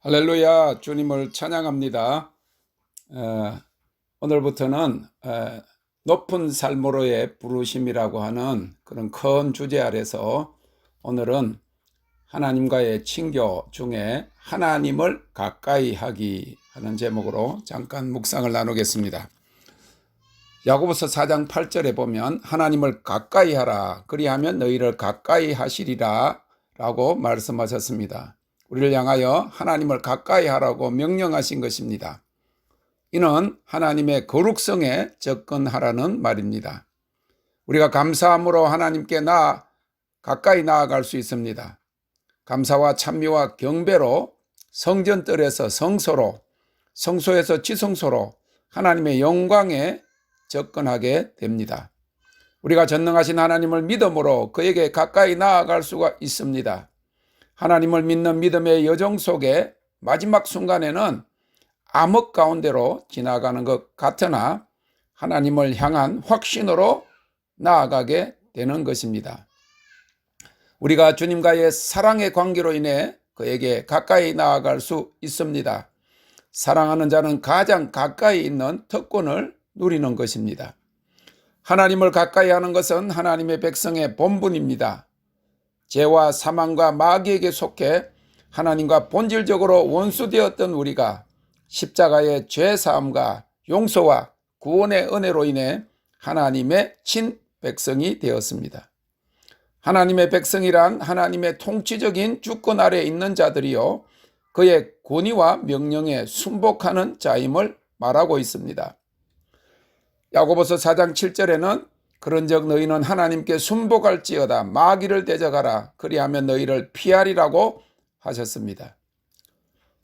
할렐루야, 주님을 찬양합니다. 오늘부터는 높은 삶으로의 부르심이라고 하는 그런 큰 주제 아래서 오늘은 하나님과의 친교 중에 하나님을 가까이 하기 하는 제목으로 잠깐 묵상을 나누겠습니다. 야고보서 4장 8절에 보면 하나님을 가까이 하라, 그리하면 너희를 가까이 하시리라 라고 말씀하셨습니다. 우리를 향하여 하나님을 가까이 하라고 명령하신 것입니다. 이는 하나님의 거룩성에 접근하라는 말입니다. 우리가 감사함으로 하나님께 가까이 나아갈 수 있습니다. 감사와 찬미와 경배로 성전뜰에서 성소로, 성소에서 지성소로 하나님의 영광에 접근하게 됩니다. 우리가 전능하신 하나님을 믿음으로 그에게 가까이 나아갈 수가 있습니다. 하나님을 믿는 믿음의 여정 속에 마지막 순간에는 암흑 가운데로 지나가는 것 같으나 하나님을 향한 확신으로 나아가게 되는 것입니다. 우리가 주님과의 사랑의 관계로 인해 그에게 가까이 나아갈 수 있습니다. 사랑하는 자는 가장 가까이 있는 특권을 누리는 것입니다. 하나님을 가까이 하는 것은 하나님의 백성의 본분입니다. 죄와 사망과 마귀에게 속해 하나님과 본질적으로 원수되었던 우리가 십자가의 죄사함과 용서와 구원의 은혜로 인해 하나님의 친백성이 되었습니다. 하나님의 백성이란 하나님의 통치적인 주권 아래에 있는 자들이요 그의 권위와 명령에 순복하는 자임을 말하고 있습니다. 야고보서 4장 7절에는 그런즉 너희는 하나님께 순복할지어다 마귀를 대적하라 그리하면 너희를 피하리라고 하셨습니다.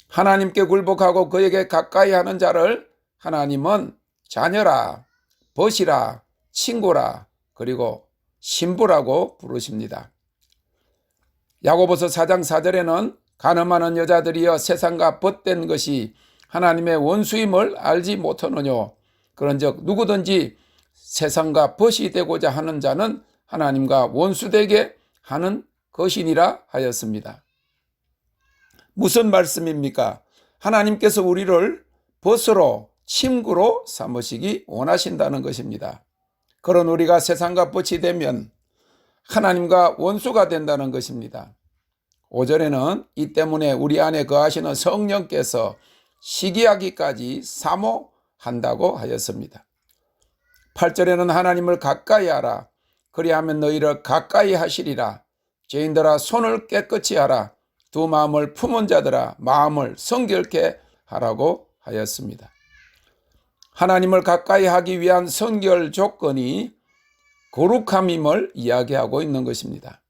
하나님께 굴복하고 그에게 가까이 하는 자를 하나님은 자녀라, 벗이라, 친구라, 그리고 신부라고 부르십니다. 야고보서 4장 4절에는 간음하는 여자들이여 세상과 벗된 것이 하나님의 원수임을 알지 못하느뇨 그런즉 누구든지 세상과 벗이 되고자 하는 자는 하나님과 원수되게 하는 것이니라 하였습니다. 무슨 말씀입니까? 하나님께서 우리를 벗으로 친구로 삼으시기 원하신다는 것입니다. 그런 우리가 세상과 벗이 되면 하나님과 원수가 된다는 것입니다. 5절에는 이 때문에 우리 안에 거하시는 성령께서 시기하기까지 사모한다고 하였습니다. 8절에는 하나님을 가까이 하라 그리하면 너희를 가까이 하시리라 죄인들아 손을 깨끗이 하라 두 마음을 품은 자들아 마음을 성결케 하라고 하였습니다. 하나님을 가까이 하기 위한 선결 조건이 거룩함임을 이야기하고 있는 것입니다.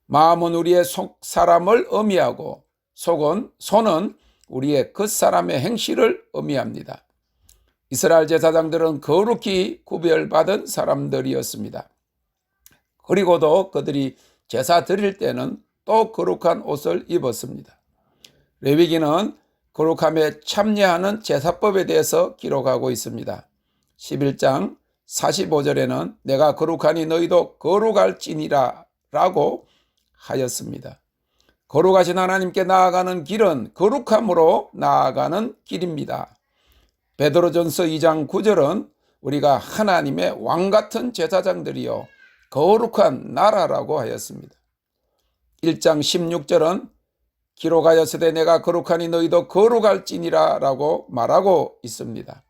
마음은 우리의 속 사람을 의미하고 손은 우리의 겉사람의 행실을 의미합니다. 이스라엘 제사장들은 거룩히 구별받은 사람들이었습니다. 그리고도 그들이 제사 드릴 때는 또 거룩한 옷을 입었습니다. 레위기는 거룩함에 참여하는 제사법에 대해서 기록하고 있습니다. 11장 45절에는 내가 거룩하니 너희도 거룩할지니라 라고 하였습니다. 거룩하신 하나님께 나아가는 길은 거룩함으로 나아가는 길입니다. 베드로전서 2장 9절은 우리가 하나님의 왕같은 제사장들이요 거룩한 나라라고 하였습니다. 1장 16절은 기록하였으되 내가 거룩하니 너희도 거룩할지니라 라고 말하고 있습니다.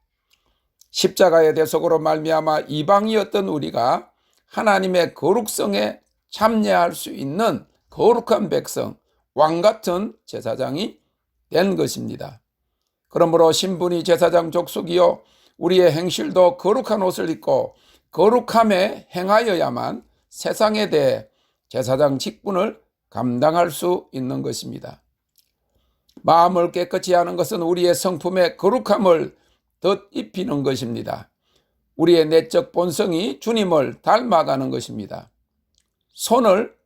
십자가의 대속으로 말미암아 이방이었던 우리가 하나님의 거룩성에 참여할 수 있는 거룩한 백성, 왕같은 제사장이 된 것입니다. 그러므로 신분이 제사장 족속이요 우리의 행실도 거룩한 옷을 입고 거룩함에 행하여야만 세상에 대해 제사장 직분을 감당할 수 있는 것입니다. 마음을 깨끗이 하는 것은 우리의 성품의 거룩함을 덧입히는 것입니다. 우리의 내적 본성이 주님을 닮아가는 것입니다. 손을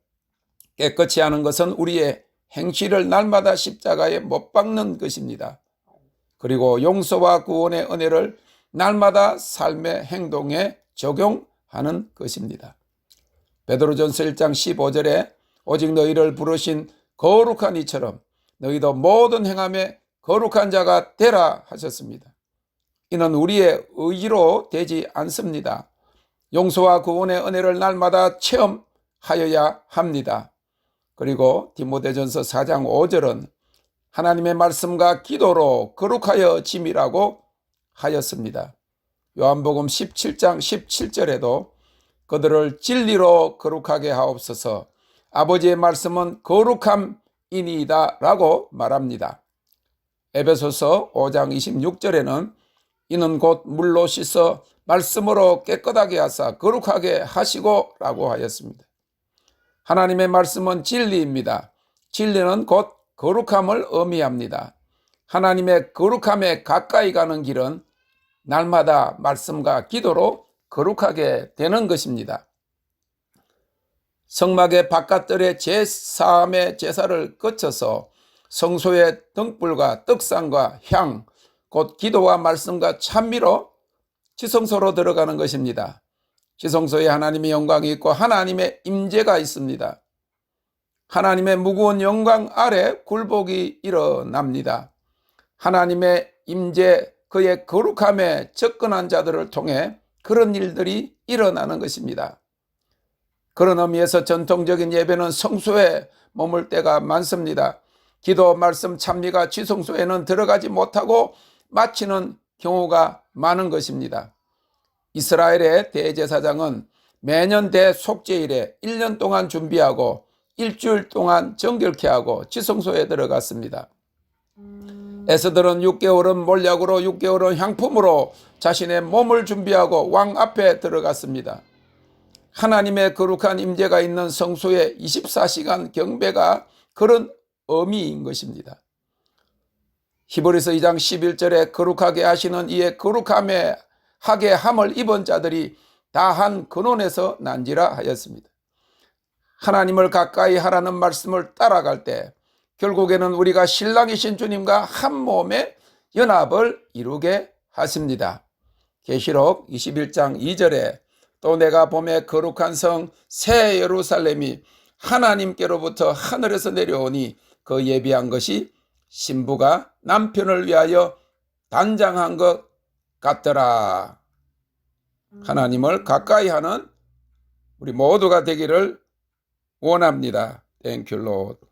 깨끗이 하는 것은 우리의 행실을 날마다 십자가에 못 박는 것입니다. 그리고 용서와 구원의 은혜를 날마다 삶의 행동에 적용하는 것입니다. 베드로전서 1장 15절에 오직 너희를 부르신 거룩한 이처럼 너희도 모든 행함에 거룩한 자가 되라 하셨습니다. 이는 우리의 의지로 되지 않습니다. 용서와 구원의 은혜를 날마다 체험하여야 합니다. 그리고 디모데전서 4장 5절은 하나님의 말씀과 기도로 거룩하여 짐이라고 하였습니다. 요한복음 17장 17절에도 그들을 진리로 거룩하게 하옵소서, 아버지의 말씀은 거룩함이니이다 라고 말합니다. 에베소서 5장 26절에는 이는 곧 물로 씻어 말씀으로 깨끗하게 하사 거룩하게 하시고 라고 하였습니다. 하나님의 말씀은 진리입니다. 진리는 곧 거룩함을 의미합니다. 하나님의 거룩함에 가까이 가는 길은 날마다 말씀과 기도로 거룩하게 되는 것입니다. 성막의 바깥들의 제사함의 제사를 거쳐서 성소의 등불과 떡상과 향, 곧 기도와 말씀과 찬미로 지성소로 들어가는 것입니다. 지성소에 하나님의 영광이 있고 하나님의 임재가 있습니다. 하나님의 무거운 영광 아래 굴복이 일어납니다. 하나님의 임재, 그의 거룩함에 접근한 자들을 통해 그런 일들이 일어나는 것입니다. 그런 의미에서 전통적인 예배는 성소에 머물 때가 많습니다. 기도, 말씀, 찬미가 지성소에는 들어가지 못하고 마치는 경우가 많은 것입니다. 이스라엘의 대제사장은 매년 대속죄일에 1년 동안 준비하고 일주일 동안 정결케 하고 지성소에 들어갔습니다. 에스더는 6개월은 몰약으로 6개월은 향품으로 자신의 몸을 준비하고 왕 앞에 들어갔습니다. 하나님의 거룩한 임재가 있는 성소의 24시간 경배가 그런 의미인 것입니다. 히브리서 2장 11절에 거룩하게 하시는 이의 거룩함에 하게 함을 입은 자들이 다한 근원에서 난지라 하였습니다. 하나님을 가까이 하라는 말씀을 따라갈 때 결국에는 우리가 신랑이신 주님과 한 몸의 연합을 이루게 하십니다. 계시록 21장 2절에 또 내가 봄에 거룩한 성 새 예루살렘이 하나님께로부터 하늘에서 내려오니 그 예비한 것이 신부가 남편을 위하여 단장한 것 같더라. 하나님을 가까이 하는 우리 모두가 되기를 원합니다. Thank you, Lord.